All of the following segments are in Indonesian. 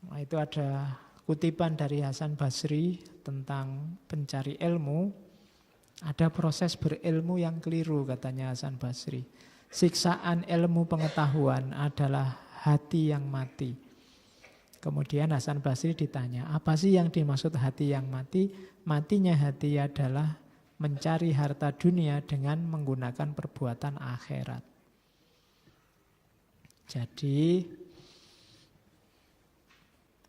Nah, itu ada kutipan dari Hasan Basri tentang pencari ilmu. Ada proses berilmu yang keliru, katanya Hasan Basri. Siksaan ilmu pengetahuan adalah hati yang mati. Kemudian Hasan Basri ditanya, apa sih yang dimaksud hati yang mati? Matinya hati adalah mencari harta dunia dengan menggunakan perbuatan akhirat. Jadi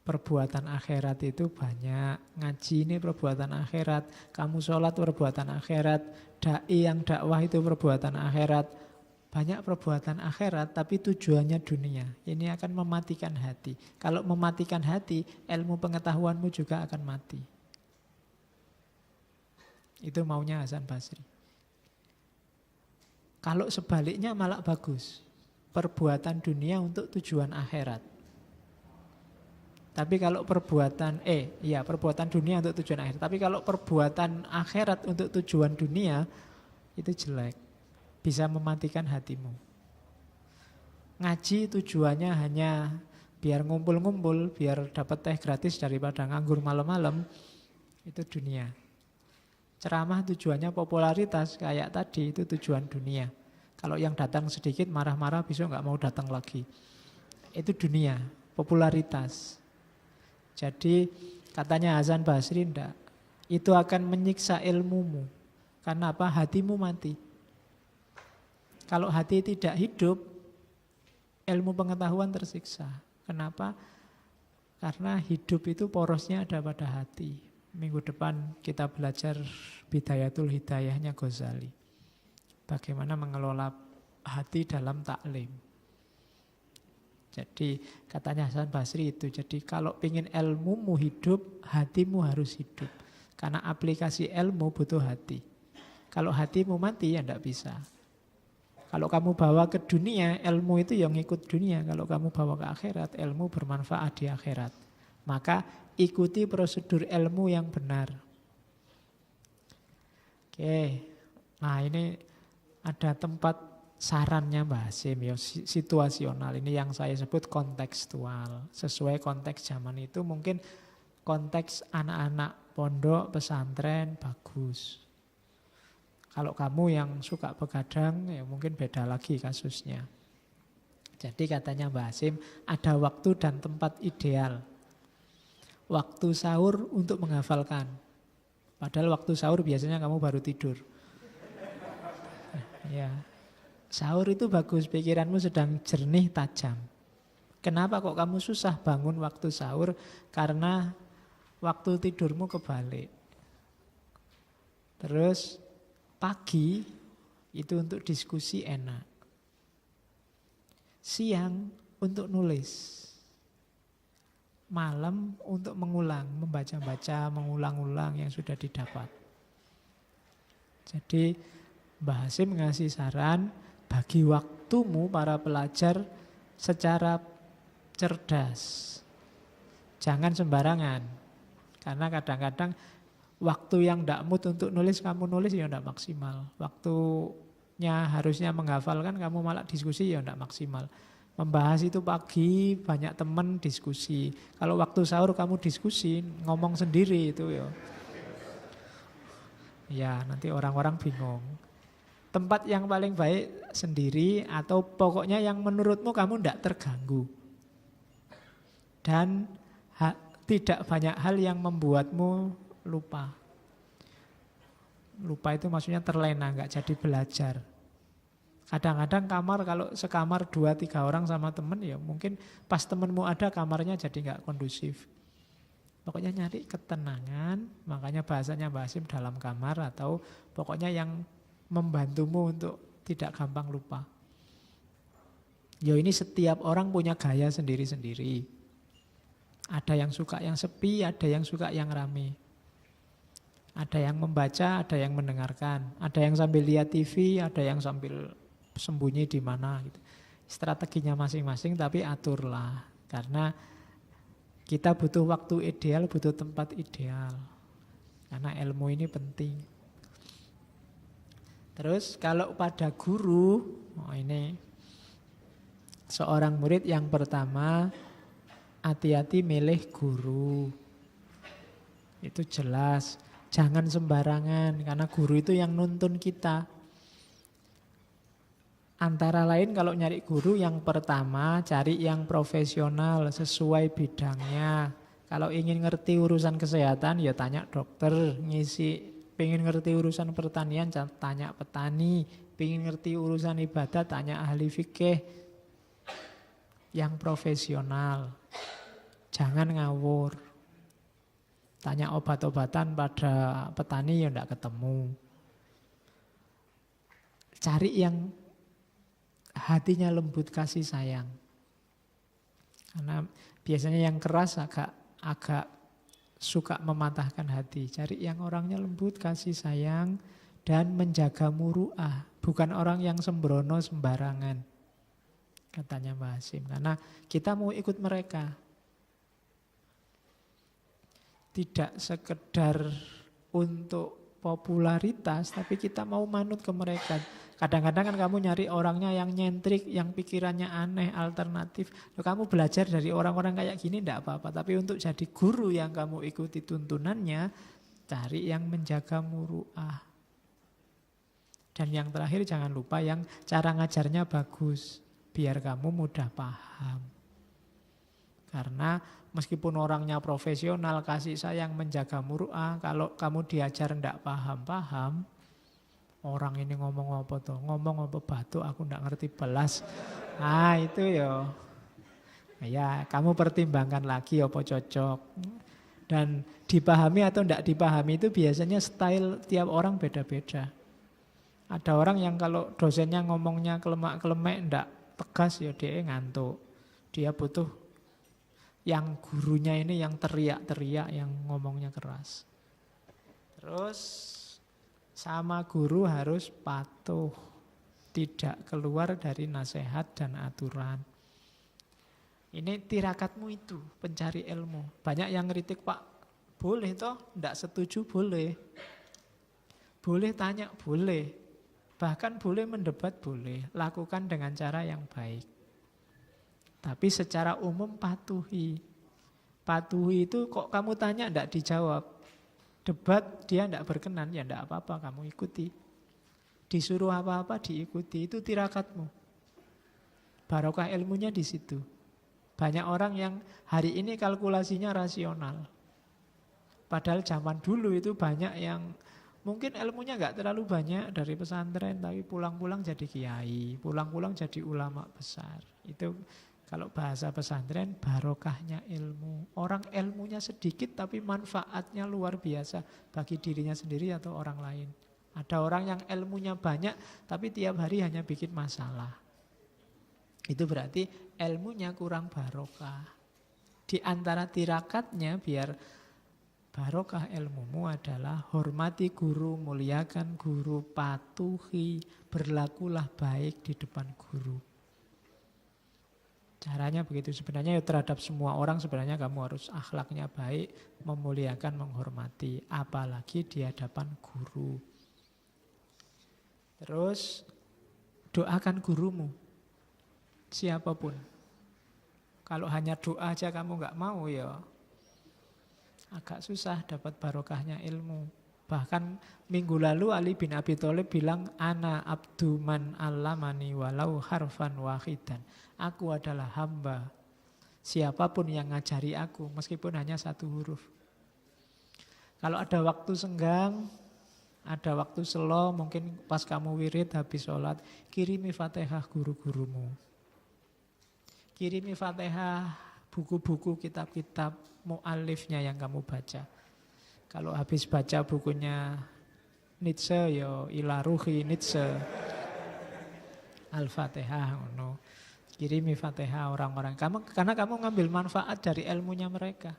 perbuatan akhirat itu banyak. Ngaji ini perbuatan akhirat. Kamu sholat perbuatan akhirat. Dai yang dakwah itu perbuatan akhirat. Banyak perbuatan akhirat tapi tujuannya dunia. Ini akan mematikan hati. Kalau mematikan hati, ilmu pengetahuanmu juga akan mati. Itu maunya Hasan Basri. Kalau sebaliknya malah bagus. Perbuatan dunia untuk tujuan akhirat. Tapi kalau perbuatan perbuatan dunia untuk tujuan akhirat. Tapi kalau perbuatan akhirat untuk tujuan dunia itu jelek. Bisa mematikan hatimu. Ngaji tujuannya hanya biar ngumpul-ngumpul, biar dapat teh gratis daripada nganggur malam-malam. Itu dunia. Ceramah tujuannya popularitas kayak tadi, itu tujuan dunia. Kalau yang datang sedikit marah-marah besok nggak mau datang lagi. Itu dunia, popularitas. Jadi katanya Hasan Basri enggak. Itu akan menyiksa ilmumu. Karena apa? Hatimu mati. Kalau hati tidak hidup, ilmu pengetahuan tersiksa. Kenapa? Karena hidup itu porosnya ada pada hati. Minggu depan kita belajar Bidayatul Hidayahnya Ghazali. Bagaimana mengelola hati dalam taklim. Jadi katanya Hasan Basri itu, jadi kalau ingin ilmumu hidup, hatimu harus hidup. Karena aplikasi ilmu butuh hati. Kalau hatimu mati ya tidak bisa. Kalau kamu bawa ke dunia, ilmu itu yang ikut dunia. Kalau kamu bawa ke akhirat, ilmu bermanfaat di akhirat. Maka ikuti prosedur ilmu yang benar. Oke, nah ini ada tempat sarannya Mbah Hasim, ya, situasional. Ini yang saya sebut kontekstual. Sesuai konteks zaman itu, mungkin konteks anak-anak pondok, pesantren, bagus. Kalau kamu yang suka begadang, ya mungkin beda lagi kasusnya. Jadi katanya Mbah Hasim, ada waktu dan tempat ideal. Waktu sahur untuk menghafalkan. Padahal waktu sahur biasanya kamu baru tidur. Ya, sahur itu bagus, pikiranmu sedang jernih, tajam. Kenapa kok kamu susah bangun waktu sahur? Karena waktu tidurmu kebalik. Terus pagi itu untuk diskusi enak. Siang untuk nulis. Malam untuk mengulang, membaca-baca, mengulang-ulang yang sudah didapat. Jadi Mbah Hasim ngasih saran, bagi waktumu para pelajar secara cerdas. Jangan sembarangan. Karena kadang-kadang waktu yang tidak mood untuk nulis, kamu nulis ya tidak maksimal. Waktunya harusnya menghafalkan, kamu malah diskusi ya tidak maksimal. Membahas itu pagi, banyak teman diskusi. Kalau waktu sahur kamu diskusi, ngomong sendiri itu ya. Ya nanti orang-orang bingung. Tempat yang paling baik sendiri atau pokoknya yang menurutmu kamu tidak terganggu. Dan tidak banyak hal yang membuatmu lupa. Lupa itu maksudnya terlena, nggak jadi belajar. Kadang-kadang kamar, kalau sekamar 2-3 orang sama temen, ya mungkin pas temenmu ada kamarnya jadi nggak kondusif. Pokoknya nyari ketenangan, makanya bahasanya Mbah Hasim dalam kamar, atau pokoknya yang membantumu untuk tidak gampang lupa. Ya ini setiap orang punya gaya sendiri-sendiri. Ada yang suka yang sepi, ada yang suka yang rame. Ada yang membaca, ada yang mendengarkan. Ada yang sambil lihat TV, ada yang sambil sembunyi di mana gitu. Strateginya masing-masing, tapi aturlah. Karena kita butuh waktu ideal, butuh tempat ideal. Karena ilmu ini penting. Terus kalau pada guru, ini seorang murid yang pertama hati-hati milih guru. Itu jelas. Jangan sembarangan, karena guru itu yang nuntun kita. Antara lain kalau nyari guru, yang pertama cari yang profesional sesuai bidangnya. Kalau ingin ngerti urusan kesehatan ya tanya dokter, ngisi. Pengen ngerti urusan pertanian tanya petani, pengen ngerti urusan ibadah tanya ahli fikih. Yang profesional. Jangan ngawur. Tanya obat-obatan pada petani ya enggak ketemu. Cari yang hatinya lembut kasih sayang. Karena biasanya yang keras agak suka mematahkan hati. Cari yang orangnya lembut kasih sayang dan menjaga muru'ah. Bukan orang yang sembrono sembarangan. Katanya Mbah Hasim. Karena kita mau ikut mereka. Tidak sekedar untuk popularitas, tapi kita mau manut ke mereka. Kadang-kadang kan kamu nyari orangnya yang nyentrik, yang pikirannya aneh, alternatif. Loh, kamu belajar dari orang-orang kayak gini enggak apa-apa. Tapi untuk jadi guru yang kamu ikuti tuntunannya, cari yang menjaga muru'ah. Dan yang terakhir jangan lupa yang cara ngajarnya bagus. Biar kamu mudah paham. Karena meskipun orangnya profesional, kasih sayang, menjaga muru'ah, kalau kamu diajar ndak paham-paham, orang ini ngomong apa tuh? Ngomong apa batu, aku ndak ngerti belas. Nah itu ya kamu pertimbangkan lagi apa cocok. Dan dipahami atau ndak dipahami itu biasanya style tiap orang beda-beda. Ada orang yang kalau dosennya ngomongnya kelemak-kelemek, ndak tegas, ya dia ngantuk. Dia butuh yang gurunya ini yang teriak-teriak, yang ngomongnya keras. Terus sama guru harus patuh, tidak keluar dari nasihat dan aturan. Ini tirakatmu itu, pencari ilmu. Banyak yang ngeritik, Pak, boleh toh, enggak setuju boleh. Boleh tanya, boleh. Bahkan boleh mendebat, boleh. Lakukan dengan cara yang baik. Tapi secara umum patuhi. Patuhi itu kok kamu tanya enggak dijawab. Debat dia enggak berkenan, ya enggak apa-apa, kamu ikuti. Disuruh apa-apa diikuti, itu tirakatmu. Barokah ilmunya di situ. Banyak orang yang hari ini kalkulasinya rasional. Padahal zaman dulu itu banyak yang mungkin ilmunya enggak terlalu banyak dari pesantren, tapi pulang-pulang jadi kiai, pulang-pulang jadi ulama besar. Itu kalau bahasa pesantren, barokahnya ilmu. Orang ilmunya sedikit tapi manfaatnya luar biasa bagi dirinya sendiri atau orang lain. Ada orang yang ilmunya banyak tapi tiap hari hanya bikin masalah. Itu berarti ilmunya kurang barokah. Di antara tirakatnya biar barokah ilmumu adalah hormati guru, muliakan guru, patuhi, berlakulah baik di depan guru. Caranya begitu. Sebenarnya ya terhadap semua orang sebenarnya kamu harus akhlaknya baik, memuliakan, menghormati. Apalagi di hadapan guru. Terus doakan gurumu. Siapapun. Kalau hanya doa aja kamu gak mau ya agak susah dapat barokahnya ilmu. Bahkan minggu lalu Ali bin Abi Thalib bilang, ana abdu man allamani walau harfan wahidan. Aku adalah hamba siapapun yang ngajari aku meskipun hanya satu huruf. Kalau ada waktu senggang, ada waktu slow, mungkin pas kamu wirid habis sholat, kirimi Fatihah guru-gurumu. Kirimi Fatihah buku-buku, kitab-kitab mu'alifnya yang kamu baca. Kalau habis baca bukunya Nietzsche, ya ila ruhi Nietzsche, Al-Fatihah, no. Kirimi Fatihah orang-orang kamu, karena kamu ngambil manfaat dari ilmunya mereka.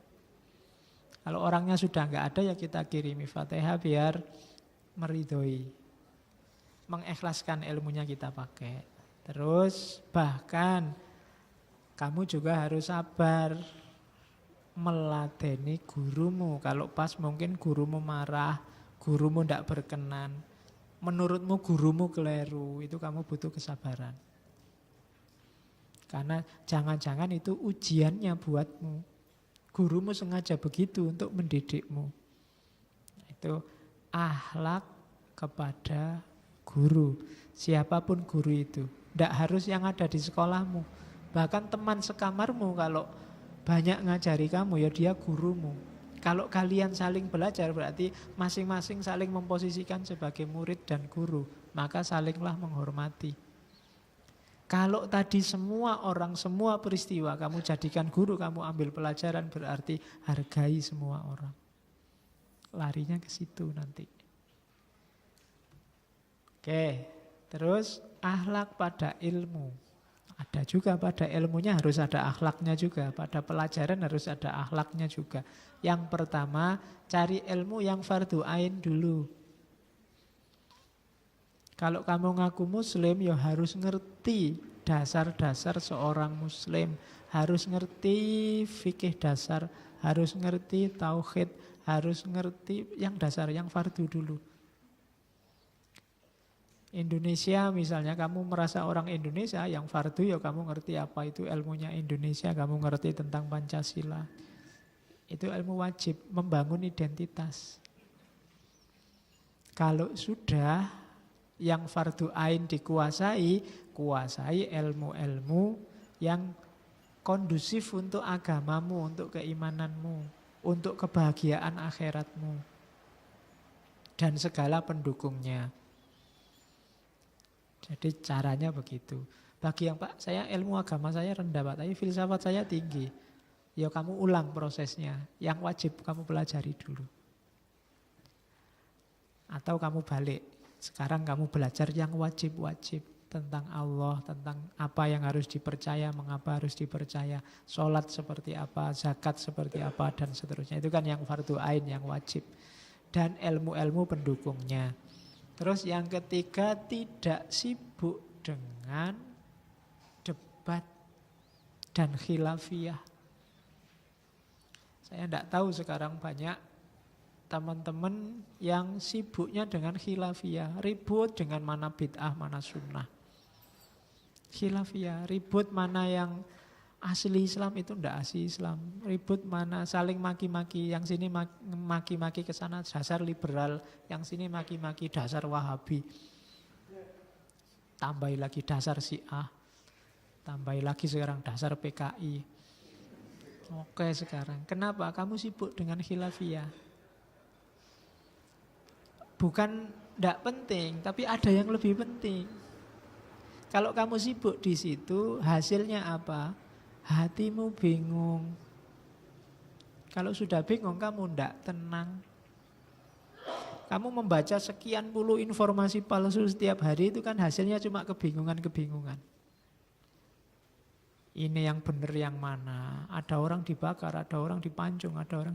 Kalau orangnya sudah enggak ada, ya kita kirimi Fatihah biar meridhoi, mengikhlaskan ilmunya kita pakai. Terus bahkan kamu juga harus sabar meladeni gurumu. Kalau pas mungkin gurumu marah, gurumu tidak berkenan, menurutmu gurumu keliru, itu kamu butuh kesabaran. Karena jangan-jangan itu ujiannya buatmu. Gurumu sengaja begitu untuk mendidikmu. Itu akhlak kepada guru. Siapapun guru itu. Tidak harus yang ada di sekolahmu. Bahkan teman sekamarmu kalau banyak ngajari kamu, ya dia gurumu. Kalau kalian saling belajar berarti masing-masing saling memposisikan sebagai murid dan guru. Maka salinglah menghormati. Kalau tadi semua orang, semua peristiwa kamu jadikan guru, kamu ambil pelajaran, berarti hargai semua orang. Larinya ke situ nanti. Oke, terus akhlak pada ilmu. Ada juga pada ilmunya harus ada akhlaknya juga. Pada pelajaran harus ada akhlaknya juga. Yang pertama, cari ilmu yang fardu ain dulu. Kalau kamu ngaku muslim, ya harus ngerti dasar-dasar seorang muslim. Harus ngerti fikih dasar, harus ngerti tauhid, harus ngerti yang dasar, yang fardu dulu. Indonesia misalnya, kamu merasa orang Indonesia, yang fardu ya kamu ngerti apa itu ilmunya Indonesia, kamu ngerti tentang Pancasila. Itu ilmu wajib, membangun identitas. Kalau sudah yang fardu ain dikuasai, kuasai ilmu-ilmu yang kondusif untuk agamamu, untuk keimananmu, untuk kebahagiaan akhiratmu, dan segala pendukungnya. Jadi caranya begitu. Bagi yang Pak, saya ilmu agama saya rendah Pak, tapi filsafat saya tinggi. Ya kamu ulang prosesnya, yang wajib kamu pelajari dulu. Atau kamu balik, sekarang kamu belajar yang wajib-wajib. Tentang Allah, tentang apa yang harus dipercaya, mengapa harus dipercaya. Sholat seperti apa, zakat seperti apa, dan seterusnya. Itu kan yang fardu ain, yang wajib. Dan ilmu-ilmu pendukungnya. Terus yang ketiga, tidak sibuk dengan debat dan khilafiyah. Saya tidak tahu sekarang banyak teman-teman yang sibuknya dengan khilafiyah. Ribut dengan mana bid'ah, mana sunnah. Khilafiyah, ribut mana yang asli Islam, itu tidak asli Islam. Ribut mana, saling maki-maki. Yang sini maki-maki ke sana dasar liberal, yang sini maki-maki dasar Wahabi. Tambahi lagi dasar Syiah. Tambahi lagi sekarang dasar PKI. Oke sekarang, kenapa kamu sibuk dengan khilafiyah? Bukan tidak penting, tapi ada yang lebih penting. Kalau kamu sibuk di situ, hasilnya apa? Hatimu bingung. Kalau sudah bingung, kamu tidak tenang. Kamu membaca sekian puluh informasi palsu setiap hari, itu kan hasilnya cuma kebingungan-kebingungan. Ini yang benar yang mana? Ada orang dibakar, ada orang dipancung, ada orang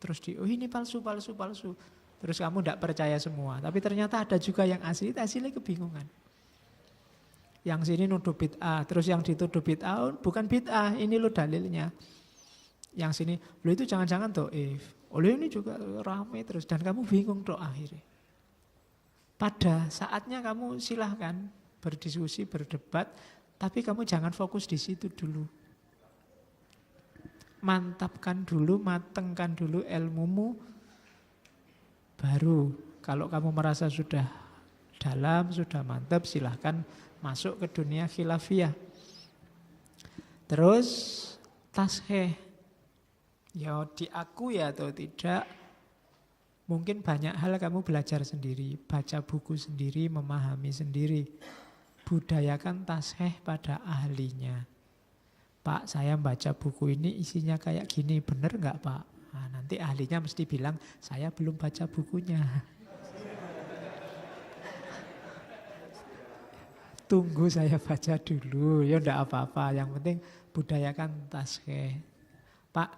terus oh ini palsu. Terus kamu tidak percaya semua. Tapi ternyata ada juga yang asli, hasilnya kebingungan. Yang sini nuduh bid'ah, terus yang dituduh bid'ah bukan bid'ah, ini lo dalilnya. Yang sini, lo itu jangan-jangan do'if. Oleh ini juga ramai terus, dan kamu bingung doa akhirnya. Pada saatnya kamu silahkan berdiskusi, berdebat, tapi kamu jangan fokus di situ dulu. Mantapkan dulu, matengkan dulu ilmumu, baru kalau kamu merasa sudah dalam, sudah mantap, silahkan masuk ke dunia khilafiyah. Terus tasheh, ya diakui atau tidak, mungkin banyak hal kamu belajar sendiri, baca buku sendiri, memahami sendiri. Budayakan tasheh pada ahlinya. Pak, saya baca buku ini isinya kayak gini, benar nggak Pak? Nah, nanti ahlinya mesti bilang, saya belum baca bukunya. Tunggu saya baca dulu, ya enggak apa-apa. Yang penting budayakan tasheh. Pak,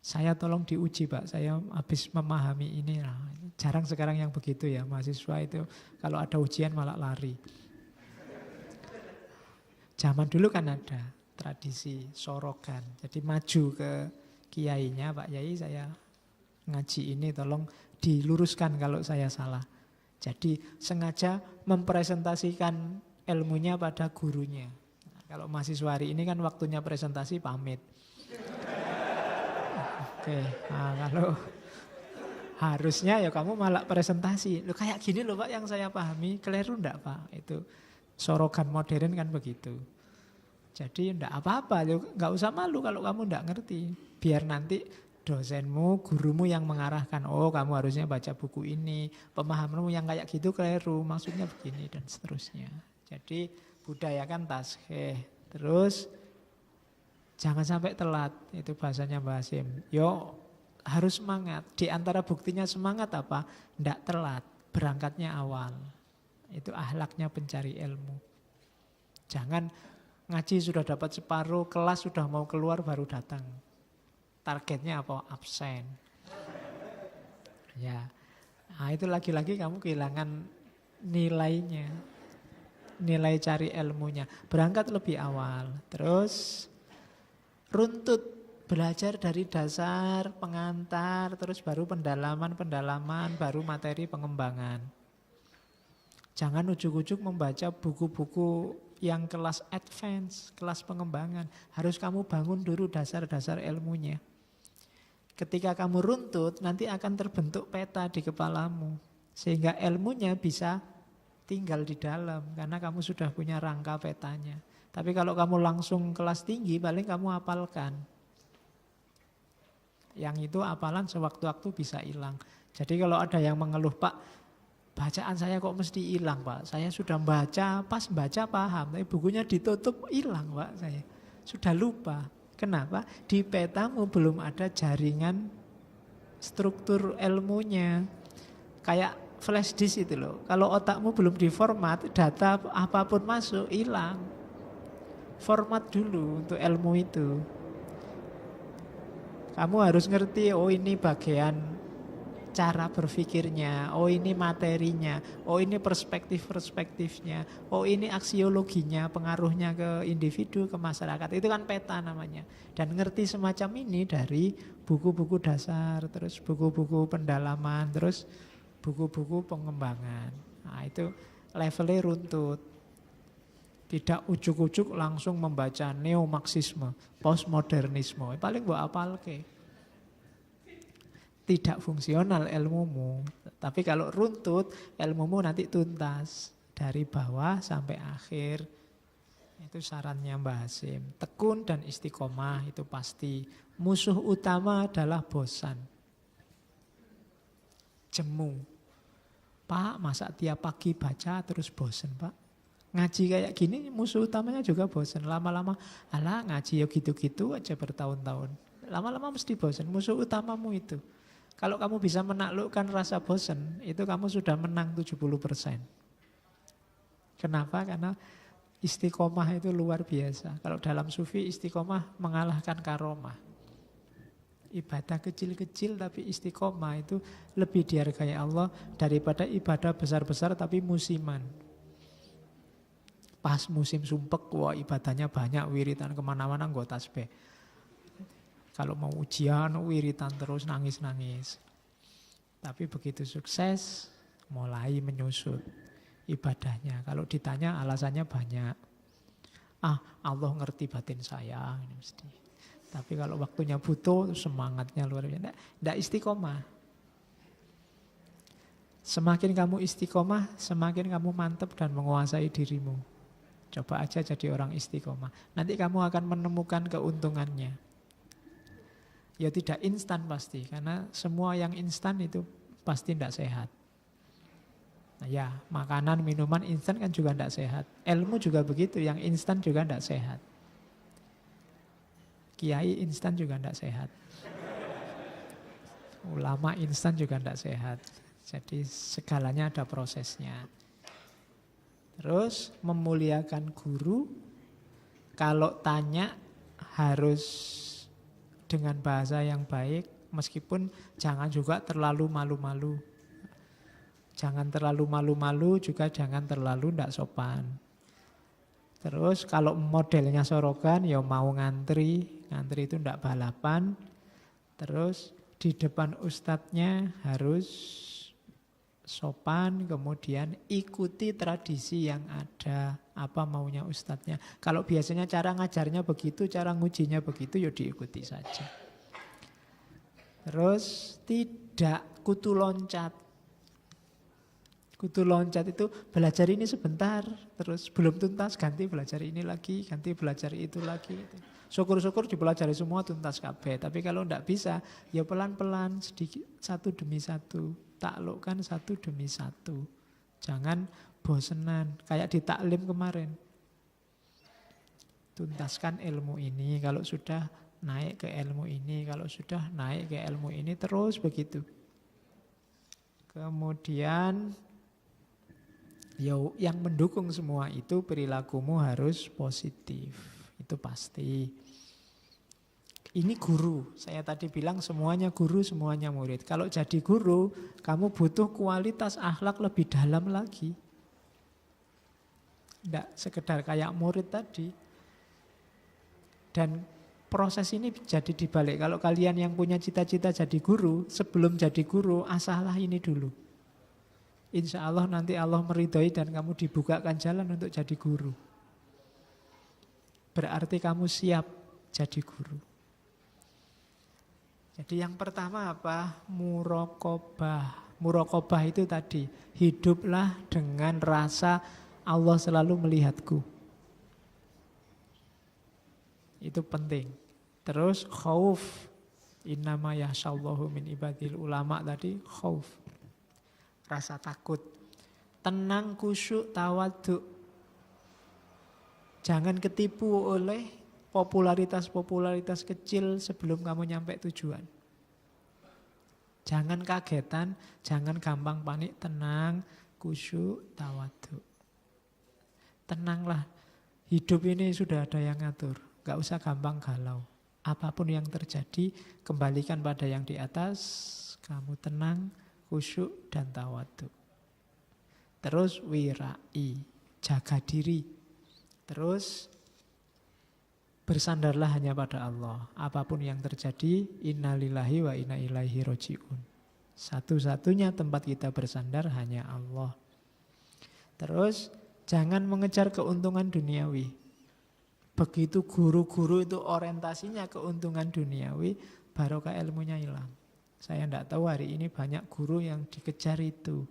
saya tolong diuji Pak, saya habis memahami ini. Nah, jarang sekarang yang begitu ya, mahasiswa itu kalau ada ujian malah lari. Zaman dulu kan ada tradisi sorogan, jadi maju ke kiainya, Pak Yai saya ngaji ini tolong diluruskan kalau saya salah. Jadi sengaja mempresentasikan ilmunya pada gurunya. Kalau mahasiswa hari ini kan waktunya presentasi pamit. Oke, nah kalau harusnya ya kamu malah presentasi. Loh kayak gini loh Pak yang saya pahami, keliru enggak Pak? Itu sorogan modern kan begitu. Jadi enggak apa-apa, enggak usah malu kalau kamu enggak ngerti. Biar nanti dosenmu, gurumu yang mengarahkan, oh kamu harusnya baca buku ini, pemahamanmu yang kayak gitu keliru, maksudnya begini dan seterusnya. Jadi budayakan taskhih. Terus jangan sampai telat, itu bahasanya Mbak Hasim. Yo harus semangat. Di antara buktinya semangat apa? Ndak telat, berangkatnya awal. Itu akhlaknya pencari ilmu. Jangan ngaji sudah dapat separuh, kelas sudah mau keluar baru datang. Targetnya apa? Absen. Ya, nah, itu lagi-lagi kamu kehilangan nilainya. Nilai cari ilmunya. Berangkat lebih awal. Terus runtut, belajar dari dasar, pengantar, terus baru pendalaman, baru materi pengembangan. Jangan ujuk-ujuk membaca buku-buku yang kelas advance, kelas pengembangan. Harus kamu bangun dulu dasar-dasar ilmunya. Ketika kamu runtut, nanti akan terbentuk peta di kepalamu. Sehingga ilmunya bisa tinggal di dalam, karena kamu sudah punya rangka petanya. Tapi kalau kamu langsung kelas tinggi, paling kamu hafalkan. Yang itu hafalan sewaktu-waktu bisa hilang. Jadi kalau ada yang mengeluh, Pak, bacaan saya kok mesti hilang, Pak. Saya sudah baca, pas baca paham, tapi bukunya ditutup, hilang, Pak. Saya sudah lupa. Kenapa? Di petamu belum ada jaringan struktur ilmunya. Kayak flash disk itu loh. Kalau otakmu belum diformat, data apapun masuk, hilang. Format dulu untuk ilmu itu. Kamu harus ngerti, oh ini bagian cara berpikirnya, oh ini materinya, oh ini perspektif-perspektifnya, oh ini aksiologinya, pengaruhnya ke individu, ke masyarakat. Itu kan peta namanya. Dan ngerti semacam ini dari buku-buku dasar, terus buku-buku pendalaman, terus buku-buku pengembangan. Nah itu levelnya runtut. Tidak ujuk-ujuk langsung membaca neo-marxisme, postmodernisme. Paling buat apalke. Tidak fungsional ilmumu. Tapi kalau runtut, ilmumu nanti tuntas. Dari bawah sampai akhir. Itu sarannya Mbah Hasim. Tekun dan istiqomah itu pasti. Musuh utama adalah bosan. Jemu. Pak, masa tiap pagi baca terus bosan, Pak? Ngaji kayak gini musuh utamanya juga bosan. Lama-lama, alah ngaji ya gitu-gitu aja bertahun-tahun. Lama-lama mesti bosan. Musuh utamamu itu. Kalau kamu bisa menaklukkan rasa bosan, itu kamu sudah menang 70%. Kenapa? Karena istiqomah itu luar biasa. Kalau dalam sufi istiqomah mengalahkan karomah. Ibadah kecil-kecil tapi istiqomah itu lebih dihargai Allah daripada ibadah besar-besar tapi musiman. Pas musim sumpek, wah ibadahnya banyak, wiritan kemana-mana nggak tasbih. Kalau mau ujian, wiritan terus nangis-nangis. Tapi begitu sukses, mulai menyusut ibadahnya. Kalau ditanya alasannya banyak. Allah ngerti batin saya, ini mesti. Tapi kalau waktunya butuh, semangatnya luar biasa. Tidak istiqomah. Semakin kamu istiqomah, semakin kamu mantap dan menguasai dirimu. Coba aja jadi orang istiqomah. Nanti kamu akan menemukan keuntungannya. Ya tidak instan pasti, karena semua yang instan itu pasti tidak sehat. Nah, ya, makanan, minuman instan kan juga tidak sehat. Ilmu juga begitu, yang instan juga tidak sehat. Kiai instan juga tidak sehat. Ulama instan juga tidak sehat. Jadi segalanya ada prosesnya. Terus memuliakan guru, kalau tanya harus dengan bahasa yang baik, meskipun jangan juga terlalu malu-malu. Jangan terlalu malu-malu, juga jangan terlalu tidak sopan. Terus kalau modelnya sorogan, ya mau ngantri itu tidak balapan. Terus di depan ustadznya harus sopan, kemudian ikuti tradisi yang ada, apa maunya ustadznya. Kalau biasanya cara ngajarnya begitu, cara ngujinya begitu, ya diikuti saja. Terus tidak kutu loncat. Kutu loncat itu belajar ini sebentar, terus belum tuntas ganti belajar ini lagi, ganti belajar itu lagi. Syukur-syukur dipelajari semua tuntas kabeh. Tapi kalau tidak bisa, ya pelan-pelan, sedikit, satu demi satu. Taklukkan satu demi satu. Jangan bosenan, kayak di taklim kemarin. Tuntaskan ilmu ini, kalau sudah naik ke ilmu ini, kalau sudah naik ke ilmu ini, terus begitu. Kemudian yang mendukung semua itu perilakumu harus positif. Itu pasti. Ini guru. Saya tadi bilang semuanya guru, semuanya murid. Kalau jadi guru, kamu butuh kualitas akhlak lebih dalam lagi. Tidak sekedar kayak murid tadi. Dan proses ini jadi dibalik. Kalau kalian yang punya cita-cita jadi guru, sebelum jadi guru, asahlah ini dulu. Insya Allah nanti Allah meridhoi dan kamu dibukakan jalan untuk jadi guru. Berarti kamu siap jadi guru. Jadi yang pertama apa? Muraqabah. Muraqabah itu tadi, hiduplah dengan rasa Allah selalu melihatku. Itu penting. Terus khauf. Innama yahsyallahu min ibadil ulama tadi khauf. Rasa takut. Tenang, khusyuk, tawadhu. Jangan ketipu oleh popularitas-popularitas kecil sebelum kamu nyampe tujuan. Jangan kagetan, jangan gampang panik, tenang, khusyuk, tawadhu. Tenanglah, hidup ini sudah ada yang ngatur, gak usah gampang galau. Apapun yang terjadi, kembalikan pada yang di atas, kamu tenang, khusyuk, dan tawadhu. Terus wirai, jaga diri. Terus bersandarlah hanya pada Allah. Apapun yang terjadi, innalillahi wa inna ilaihi roji'un. Satu-satunya tempat kita bersandar hanya Allah. Terus, jangan mengejar keuntungan duniawi. Begitu guru-guru itu orientasinya keuntungan duniawi, barokah ilmunya hilang. Saya tidak tahu hari ini banyak guru yang dikejar itu.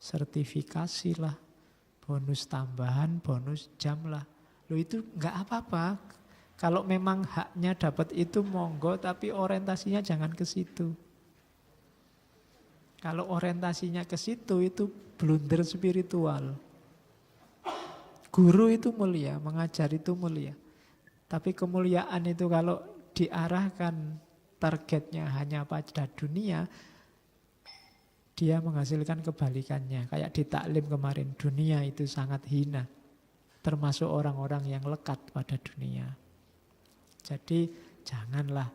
Sertifikasi lah, bonus tambahan, bonus jam lah. Loh itu enggak apa-apa. Kalau memang haknya dapat itu monggo, tapi orientasinya jangan ke situ. Kalau orientasinya ke situ itu blunder spiritual. Guru itu mulia, mengajar itu mulia. Tapi kemuliaan itu kalau diarahkan targetnya hanya pada dunia, dia menghasilkan kebalikannya. Kayak di taklim kemarin, dunia itu sangat hina. Termasuk orang-orang yang lekat pada dunia. Jadi janganlah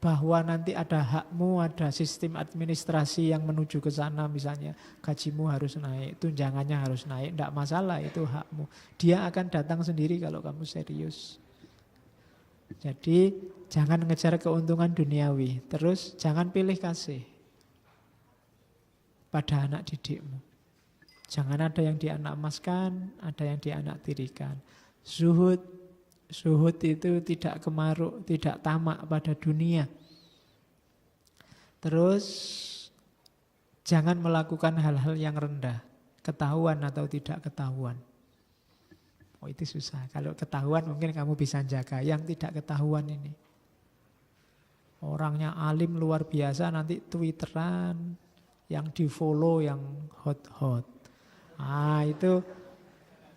bahwa nanti ada hakmu, ada sistem administrasi yang menuju ke sana misalnya. Gajimu harus naik, tunjangannya harus naik, tidak masalah itu hakmu. Dia akan datang sendiri kalau kamu serius. Jadi jangan ngejar keuntungan duniawi. Terus jangan pilih kasih pada anak didikmu. Jangan ada yang dianak emaskan, ada yang dianak tirikan. Zuhud itu tidak kemaruk, tidak tamak pada dunia. Terus jangan melakukan hal-hal yang rendah, ketahuan atau tidak ketahuan. Oh itu susah, kalau ketahuan mungkin kamu bisa jaga, yang tidak ketahuan ini. Orangnya alim luar biasa, nanti twitteran, yang di follow yang hot-hot. Itu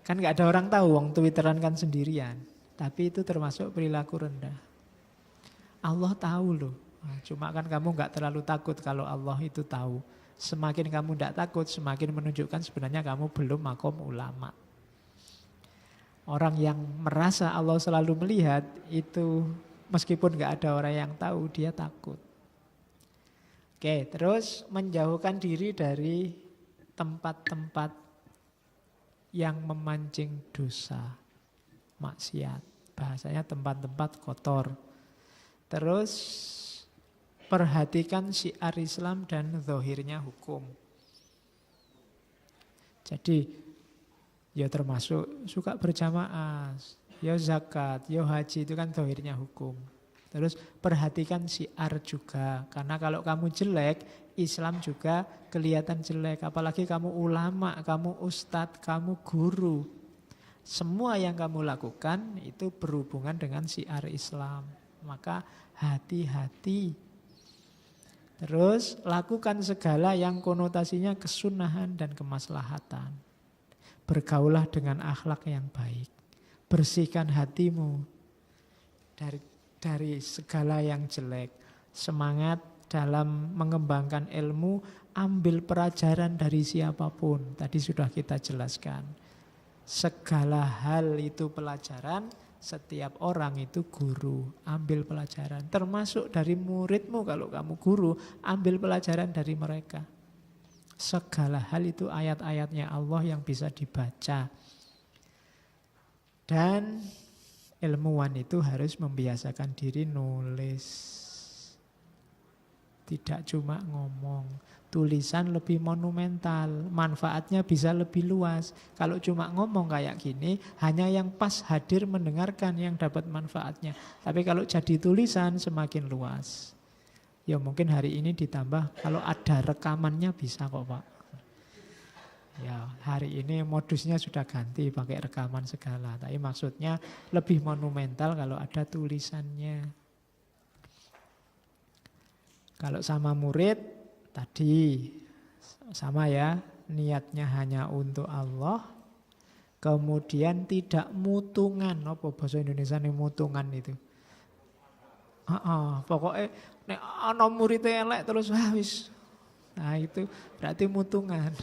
kan gak ada orang tahu, wong twitteran kan sendirian. Tapi itu termasuk perilaku rendah. Allah tahu loh. Cuma kan kamu gak terlalu takut kalau Allah itu tahu. Semakin kamu gak takut, semakin menunjukkan sebenarnya kamu belum makom ulama. Orang yang merasa Allah selalu melihat, itu meskipun gak ada orang yang tahu, dia takut. Oke, terus menjauhkan diri dari tempat-tempat yang memancing dosa. Maksiat, bahasanya tempat-tempat kotor. Terus perhatikan syiar Islam dan zahirnya hukum. Jadi ya termasuk suka berjamaah, ya zakat, ya haji, itu kan zahirnya hukum. Terus perhatikan syiar juga, karena kalau kamu jelek, Islam juga kelihatan jelek. Apalagi kamu ulama, kamu ustadz, kamu guru. Semua yang kamu lakukan itu berhubungan dengan syiar Islam. Maka hati-hati. Terus lakukan segala yang konotasinya kesunahan dan kemaslahatan. Bergaulah dengan akhlak yang baik. Bersihkan hatimu dari segala yang jelek. Semangat dalam mengembangkan ilmu, ambil pelajaran dari siapapun. Tadi sudah kita jelaskan. Segala hal itu pelajaran, setiap orang itu guru, ambil pelajaran. Termasuk dari muridmu, kalau kamu guru, ambil pelajaran dari mereka. Segala hal itu ayat-ayatnya Allah yang bisa dibaca. Dan ilmuwan itu harus membiasakan diri nulis. Tidak cuma ngomong. Tulisan lebih monumental, manfaatnya bisa lebih luas. Kalau cuma ngomong kayak gini, hanya yang pas hadir mendengarkan yang dapat manfaatnya. Tapi kalau jadi tulisan semakin luas. Ya mungkin hari ini ditambah, kalau ada rekamannya bisa kok Pak. Ya hari ini modusnya sudah ganti pakai rekaman segala. Tapi maksudnya lebih monumental kalau ada tulisannya. Kalau sama murid, tadi sama ya, niatnya hanya untuk Allah. Kemudian tidak mutungan. Apa bahasa Indonesia ini mutungan itu? Pokoknya nek ana murid elek terus wis. Nah itu berarti mutungan.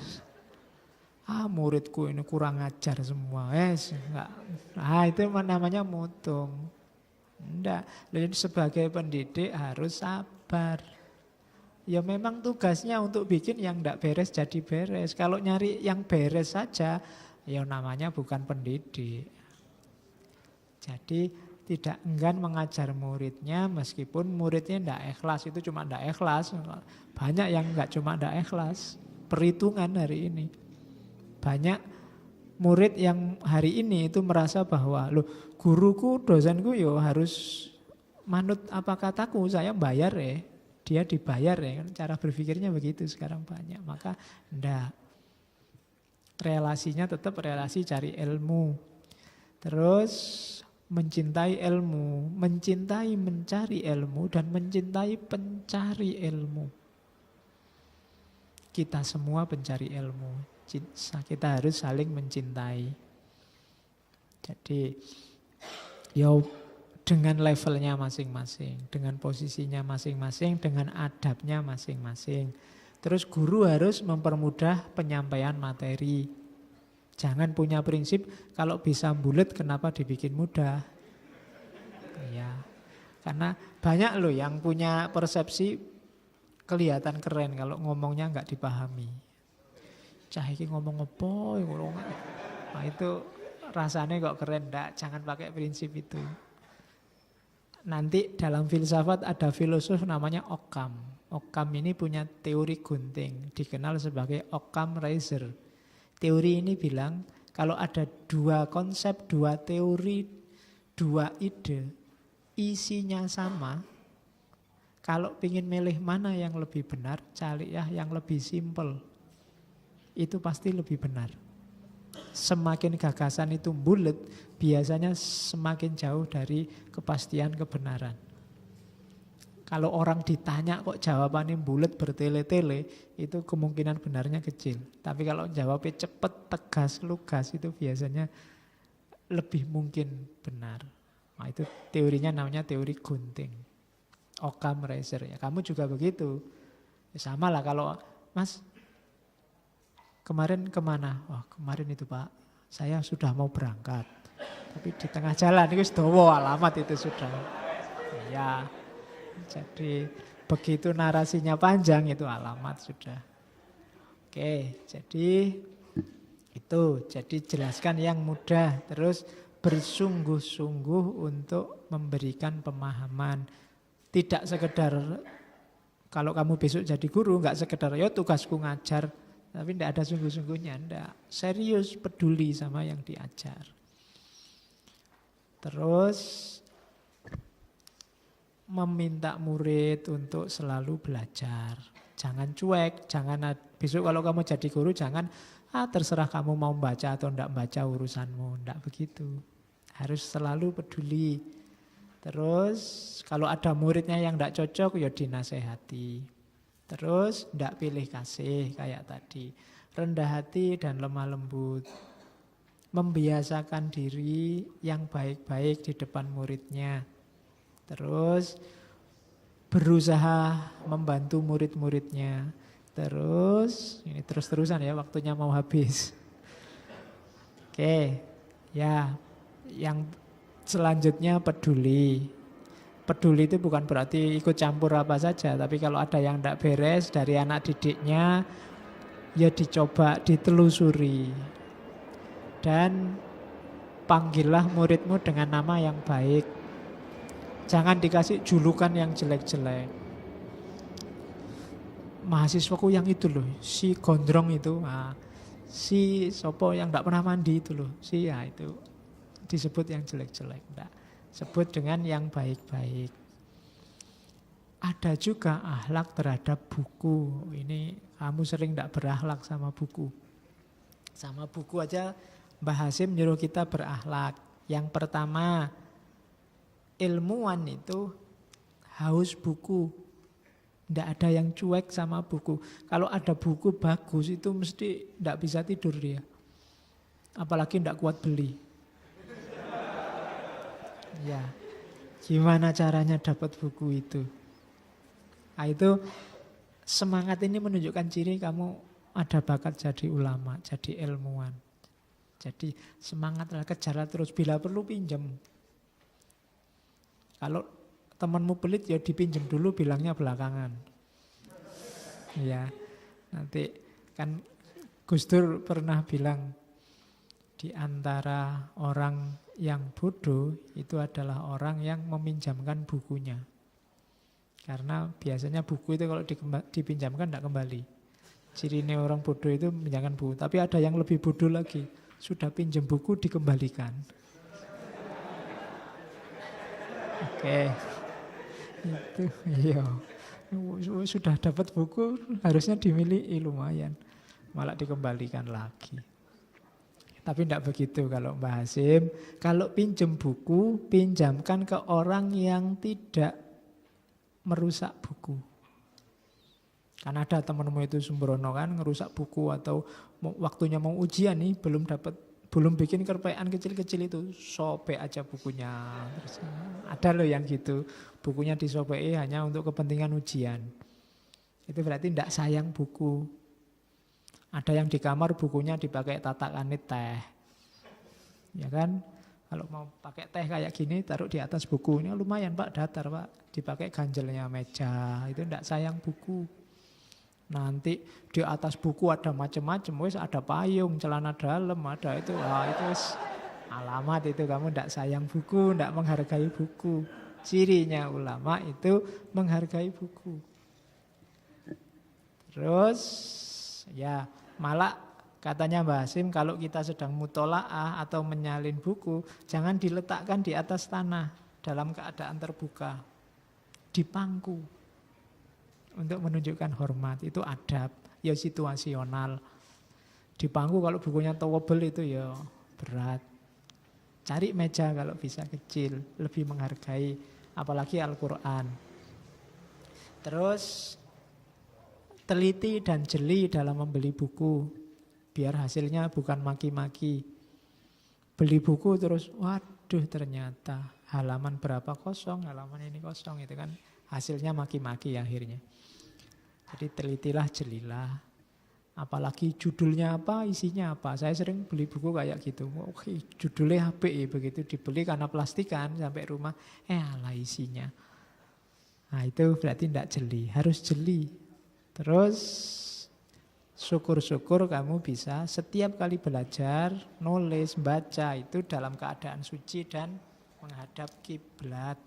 Muridku ini kurang ajar semua. Enggak. Nah itu namanya mutung. Enggak. Jadi sebagai pendidik harus sabar. Ya memang tugasnya untuk bikin yang tidak beres jadi beres. Kalau nyari yang beres saja, ya namanya bukan pendidik. Jadi tidak enggan mengajar muridnya meskipun muridnya tidak ikhlas. Itu cuma tidak ikhlas. Banyak yang enggak cuma tidak ikhlas. Perhitungan hari ini. Banyak murid yang hari ini itu merasa bahwa loh guruku, dosenku yo harus manut apa kataku, saya bayar ya. Dia dibayar ya, cara berpikirnya begitu sekarang banyak. Maka enggak. Relasinya tetap relasi cari ilmu. Terus mencintai ilmu, mencintai mencari ilmu, dan mencintai pencari ilmu. Kita semua pencari ilmu. Kita harus saling mencintai. Jadi, dengan levelnya masing-masing, dengan posisinya masing-masing, dengan adabnya masing-masing. Terus guru harus mempermudah penyampaian materi. Jangan punya prinsip kalau bisa bulet kenapa dibikin mudah. Ya, karena banyak loh yang punya persepsi kelihatan keren kalau ngomongnya nggak dipahami. Cah iki ngomong apa? Nah itu rasanya kok keren, enggak, jangan pakai prinsip itu. Nanti dalam filsafat ada filosof namanya Occam. Occam ini punya teori gunting, dikenal sebagai Occam Razor. Teori ini bilang kalau ada dua konsep, dua teori, dua ide, isinya sama, kalau ingin milih mana yang lebih benar, cari ya yang lebih simpel. Itu pasti lebih benar. Semakin gagasan itu bulat, biasanya semakin jauh dari kepastian kebenaran. Kalau orang ditanya kok jawabannya bulat bertele-tele, itu kemungkinan benarnya kecil. Tapi kalau jawabnya cepat, tegas, lugas, itu biasanya lebih mungkin benar. Nah, itu teorinya namanya teori gunting. Occam Razor. Ya, kamu juga begitu. Ya, sama lah kalau, Mas, kemarin kemana? Wah kemarin itu Pak, saya sudah mau berangkat. Tapi di tengah jalan, itu sudah alamat itu sudah. Ya, jadi begitu narasinya panjang itu alamat sudah. Oke, jadi itu. Jadi jelaskan yang mudah. Terus bersungguh-sungguh untuk memberikan pemahaman. Tidak sekedar, kalau kamu besok jadi guru, enggak sekedar, ya tugasku ngajar. Tapi tidak ada sungguh-sungguhnya, tidak. Serius peduli sama yang diajar. Terus meminta murid untuk selalu belajar. Jangan cuek, jangan besok kalau kamu jadi guru jangan terserah kamu mau baca atau tidak baca urusanmu, tidak begitu. Harus selalu peduli. Terus kalau ada muridnya yang tidak cocok ya dinasehati. Terus tidak pilih kasih kayak tadi. Rendah hati dan lemah lembut. Membiasakan diri yang baik-baik di depan muridnya. Terus berusaha membantu murid-muridnya. Terus ini terus-terusan ya, waktunya mau habis. Oke, ya yang selanjutnya peduli. Peduli itu bukan berarti ikut campur apa saja, tapi kalau ada yang tidak beres dari anak didiknya, ya dicoba, ditelusuri. Dan panggillah muridmu dengan nama yang baik. Jangan dikasih julukan yang jelek-jelek. Mahasiswaku yang itu loh, si gondrong itu, si sopo yang tidak pernah mandi itu loh, si ya itu disebut yang jelek-jelek. Enggak. Sebut dengan yang baik-baik. Ada juga akhlak terhadap buku. Ini kamu sering tidak berakhlak sama buku. Sama buku aja Mbah Hasim nyuruh kita berakhlak. Yang pertama, ilmuwan itu haus buku. Tidak ada yang cuek sama buku. Kalau ada buku bagus itu mesti tidak bisa tidur dia. Apalagi tidak kuat beli. Ya, gimana caranya dapat buku itu? Nah, itu semangat ini menunjukkan ciri kamu ada bakat jadi ulama, jadi ilmuwan. Jadi semangatlah, kejarlah terus, bila perlu pinjam. Kalau temanmu pelit ya dipinjam dulu, bilangnya belakangan. Ya, nanti kan Gus Dur pernah bilang di antara orang yang bodoh itu adalah orang yang meminjamkan bukunya. Karena biasanya buku itu kalau dipinjamkan tidak kembali. Cirinya orang bodoh itu meminjamkan buku. Tapi ada yang lebih bodoh lagi. Sudah pinjam buku dikembalikan. Oke. Itu iya. Sudah dapat buku harusnya dimiliki lumayan. Malah dikembalikan lagi. Tapi tidak begitu kalau Mbah Hasim. Kalau pinjam buku, pinjamkan ke orang yang tidak merusak buku. Kan ada temanmu itu sembrono kan, ngerusak buku atau waktunya mau ujian nih, belum bikin kerpean kecil-kecil itu, sobek aja bukunya. Terus, ada loh yang gitu, bukunya disobeki hanya untuk kepentingan ujian. Itu berarti tidak sayang buku. Ada yang di kamar bukunya dipakai tatakan teh. Ya kan? Kalau mau pakai teh kayak gini taruh di atas buku. Ini lumayan Pak, datar Pak. Dipakai ganjelnya meja. Itu tidak sayang buku. Nanti di atas buku ada macam-macam. Wes ada payung, celana dalam, ada itu. Wah, itu alamat itu kamu tidak sayang buku, tidak menghargai buku. Cirinya ulama itu menghargai buku. Terus ya malah katanya Mbah Hasim kalau kita sedang mutolaah atau menyalin buku, jangan diletakkan di atas tanah dalam keadaan terbuka. Dipangku untuk menunjukkan hormat. Itu adab, ya situasional. Dipangku kalau bukunya towable itu ya berat. Cari meja kalau bisa kecil, lebih menghargai, apalagi Al-Quran. Terus teliti dan jeli dalam membeli buku, biar hasilnya bukan maki-maki. Beli buku terus, waduh ternyata halaman berapa kosong, halaman ini kosong, itu kan hasilnya maki-maki akhirnya. Jadi telitilah, jelilah. Apalagi judulnya apa, isinya apa. Saya sering beli buku kayak gitu. Oke, judulnya HP, begitu dibeli karena plastikan sampai rumah, alah isinya. Nah itu berarti tidak jeli, harus jeli. Terus syukur-syukur kamu bisa setiap kali belajar, nulis, baca itu dalam keadaan suci dan menghadap kiblat.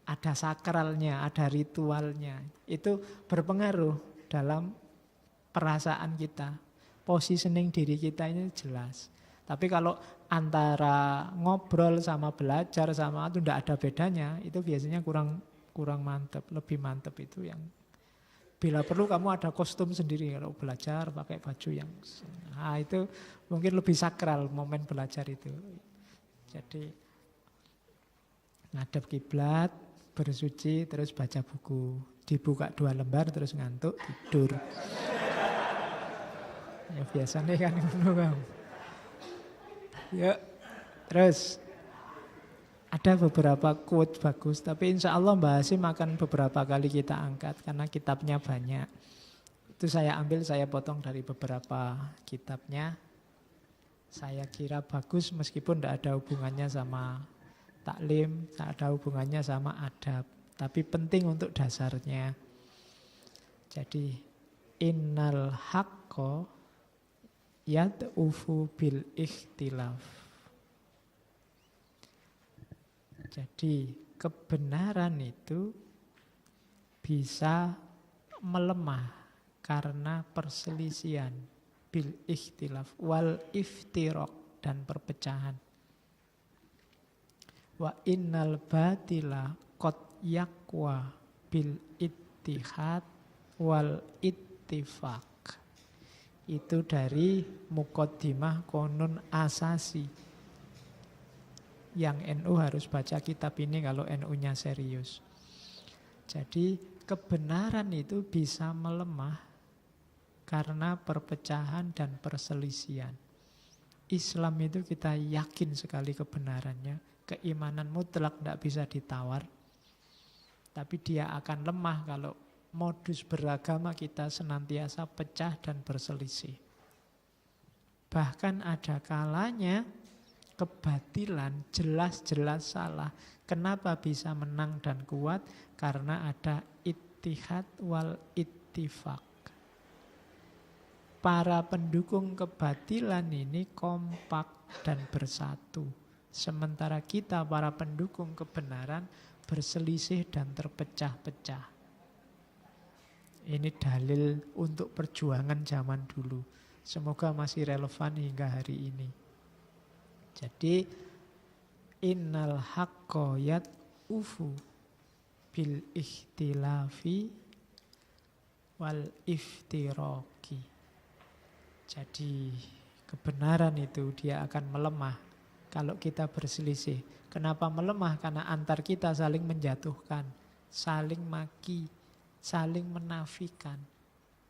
Ada sakralnya, ada ritualnya. Itu berpengaruh dalam perasaan kita, positioning diri kita ini jelas. Tapi kalau antara ngobrol sama belajar sama itu tidak ada bedanya, itu biasanya kurang mantep. Lebih mantep itu yang bila perlu kamu ada kostum sendiri kalau belajar pakai baju yang, nah itu mungkin lebih sakral momen belajar itu. Jadi ngadep kiblat, bersuci, terus baca buku, dibuka 2 lembar terus ngantuk tidur. Ya biasanya kan ngono kamu. Ya, terus ada beberapa quote bagus, tapi insya Allah Mbak Hasyim akan beberapa kali kita angkat karena kitabnya banyak. Itu saya ambil, saya potong dari beberapa kitabnya. Saya kira bagus meskipun tidak ada hubungannya sama taklim, tidak ada hubungannya sama adab. Tapi penting untuk dasarnya. Jadi, innal haqqo yad'ufu bil ikhtilaf. Jadi kebenaran itu bisa melemah karena perselisihan, bil ikhtilaf wal iftiraq, dan perpecahan. Wa innal batila qad yaqwa bil ittihad wal ittifaq. Itu dari Muqaddimah Qonun Asasi. Yang NU harus baca kitab ini kalau NU-nya serius. Jadi kebenaran itu bisa melemah karena perpecahan dan perselisihan. Islam itu kita yakin sekali kebenarannya. Keimanan mutlak tidak bisa ditawar. Tapi dia akan lemah kalau modus beragama kita senantiasa pecah dan berselisih. Bahkan ada kalanya kebatilan jelas-jelas salah. Kenapa bisa menang dan kuat? Karena ada ittihad wal ittifaq. Para pendukung kebatilan ini kompak dan bersatu. Sementara kita para pendukung kebenaran berselisih dan terpecah-pecah. Ini dalil untuk perjuangan zaman dulu. Semoga masih relevan hingga hari ini. Jadi innal haqqo yad'ufu bil ikhtilafi wal iftiraqi. Jadi kebenaran itu dia akan melemah kalau kita berselisih. Kenapa melemah? Karena antar kita saling menjatuhkan, saling maki, saling menafikan.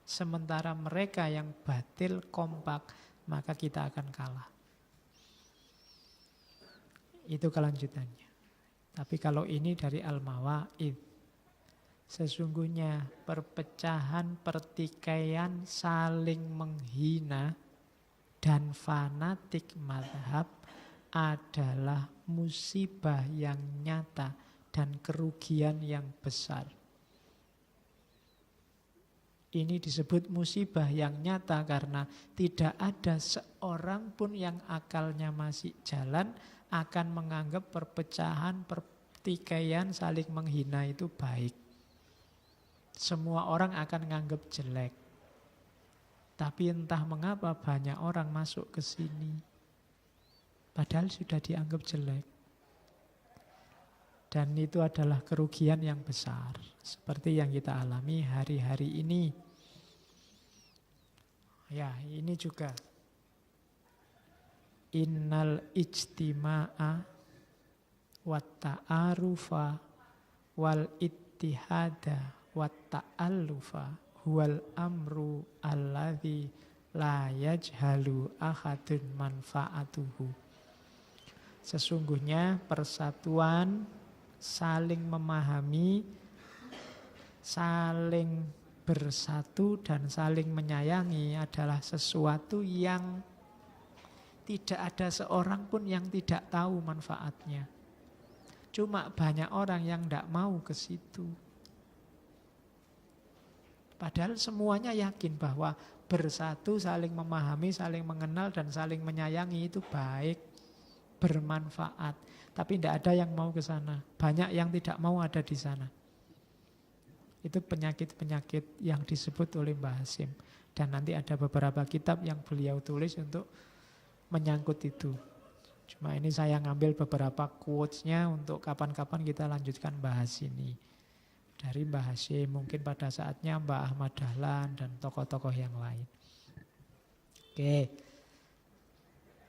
Sementara mereka yang batil kompak, maka kita akan kalah. Itu kelanjutannya. Tapi kalau ini dari Al-Mawa'id, sesungguhnya perpecahan, pertikaian, saling menghina dan fanatik mazhab adalah musibah yang nyata dan kerugian yang besar. Ini disebut musibah yang nyata karena tidak ada seorang pun yang akalnya masih jalan akan menganggap perpecahan, pertikaian, saling menghina itu baik. Semua orang akan menganggap jelek. Tapi entah mengapa banyak orang masuk ke sini. Padahal sudah dianggap jelek. Dan itu adalah kerugian yang besar. Seperti yang kita alami hari-hari ini. Ya, ini juga. Innal ijtima'a wat ta'arufa wal ittihada wat ta'allufa huwal amru alladzi la yajhalu ahadun manfaatuhu. Sesungguhnya persatuan, saling memahami, saling bersatu dan saling menyayangi adalah sesuatu yang tidak ada seorang pun yang tidak tahu manfaatnya. Cuma banyak orang yang tidak mau ke situ. Padahal semuanya yakin bahwa bersatu, saling memahami, saling mengenal dan saling menyayangi itu baik, bermanfaat. Tapi tidak ada yang mau ke sana. Banyak yang tidak mau ada di sana. Itu penyakit-penyakit yang disebut oleh Mbah Hasyim. Dan nanti ada beberapa kitab yang beliau tulis untuk menyangkut itu. Cuma ini saya ngambil beberapa quotes-nya untuk kapan-kapan kita lanjutkan bahas ini. Dari Mbah Hashim, mungkin pada saatnya Mbah Ahmad Dahlan dan tokoh-tokoh yang lain. Oke,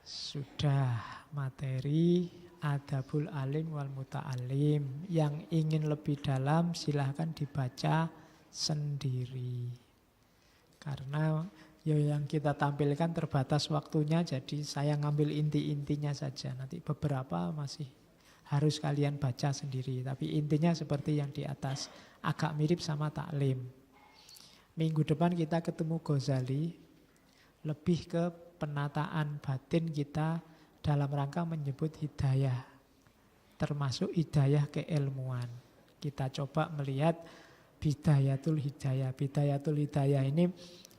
sudah materi Adabul Alim wal Muta'alim. Yang ingin lebih dalam silahkan dibaca sendiri. Karena ya yang kita tampilkan terbatas waktunya, jadi saya ngambil inti-intinya saja. Nanti beberapa masih harus kalian baca sendiri. Tapi intinya seperti yang di atas, agak mirip sama taklim. Minggu depan kita ketemu Ghazali, lebih ke penataan batin kita dalam rangka menyebut hidayah, termasuk hidayah keilmuan. Kita coba melihat Bidayatul Hidayah. Bidayatul Hidayah ini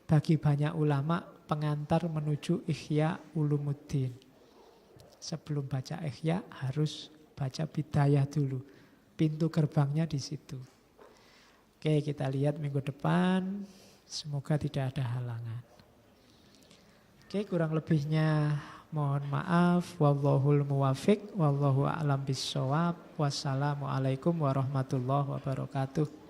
bagi banyak ulama pengantar menuju Ihya Ulumuddin. Sebelum baca Ihya harus baca Bidayah dulu. Pintu gerbangnya di situ. Oke, kita lihat minggu depan. Semoga tidak ada halangan. Oke, kurang lebihnya mohon maaf. Wallahul muwafiq, wallahu a'lam bissawab. Wassalamualaikum warahmatullahi wabarakatuh.